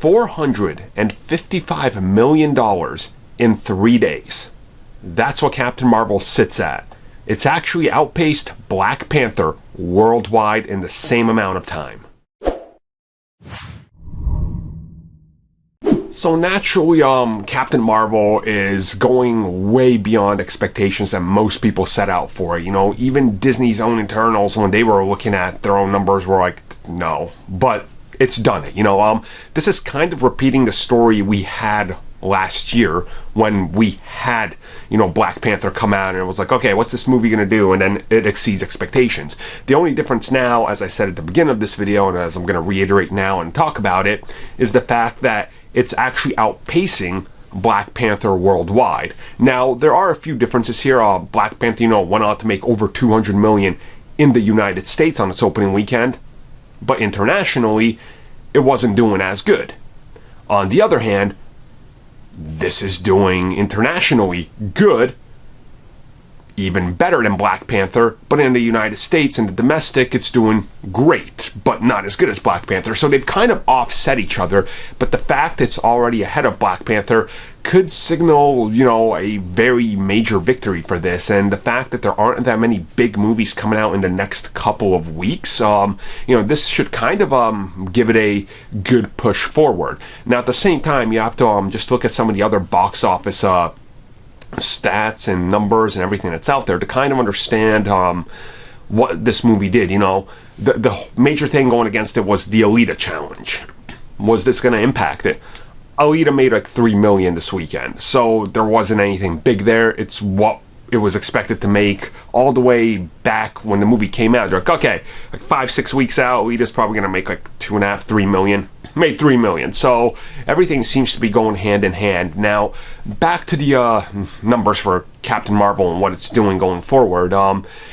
$455 million in 3 days. That's what Captain Marvel sits at. It's actually outpaced Black Panther worldwide in the same amount of time. So naturally, Captain Marvel is going way beyond expectations that most people set out for it. You know, even Disney's own internals, when they were looking at their own numbers, were like, no. But it's done it. You know, this is kind of repeating the story we had last year when we had, you know, Black Panther come out and it was like, okay, what's this movie gonna do? And then it exceeds expectations. The only difference now, as I said at the beginning of this video, and as I'm gonna reiterate now and talk about it, is the fact that it's actually outpacing Black Panther worldwide. Now, there are a few differences here. Black Panther, you know, went on to make over 200 million in the United States on its opening weekend, but internationally, it wasn't doing as good. On the other hand, this is doing internationally good, even better than Black Panther, but in the United States, in the domestic, it's doing great, but not as good as Black Panther. So they've kind of offset each other, but the fact it's already ahead of Black Panther could signal, you know, a very major victory for this. And the fact that there aren't that many big movies coming out in the next couple of weeks, you know, this should kind of give it a good push forward. Now, at the same time, you have to just look at some of the other box office stats and numbers and everything that's out there to kind of understand what this movie did. You know, the major thing going against it was the Alita challenge. Was this going to impact it? Alita made like $3 million this weekend, so there wasn't anything big there. It's what it was expected to make all the way back when the movie came out. They're like, okay, like 5-6 weeks out, Alita's probably going to make like $2.5-3 million. Made $3 million, so everything seems to be going hand in hand. Now, back to the numbers for Captain Marvel and what it's doing going forward.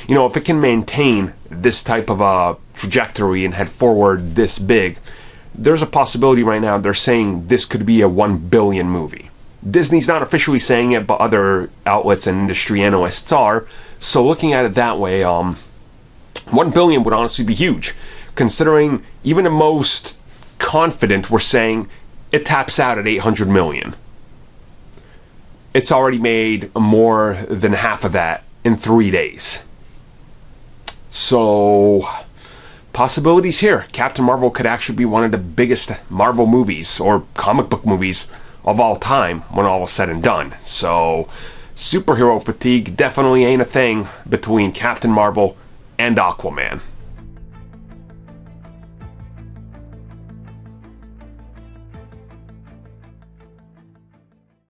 You know, if it can maintain this type of trajectory and head forward this big, there's a possibility right now they're saying this could be a $1 billion movie. Disney's not officially saying it, but other outlets and industry analysts are. So looking at it that way, $1 billion would honestly be huge, considering even the most confident we're saying it taps out at 800 million. It's already made more than half of that in 3 days. So, possibilities here. Captain Marvel could actually be one of the biggest Marvel movies or comic book movies of all time when all is said and done. So, superhero fatigue definitely ain't a thing between Captain Marvel and Aquaman.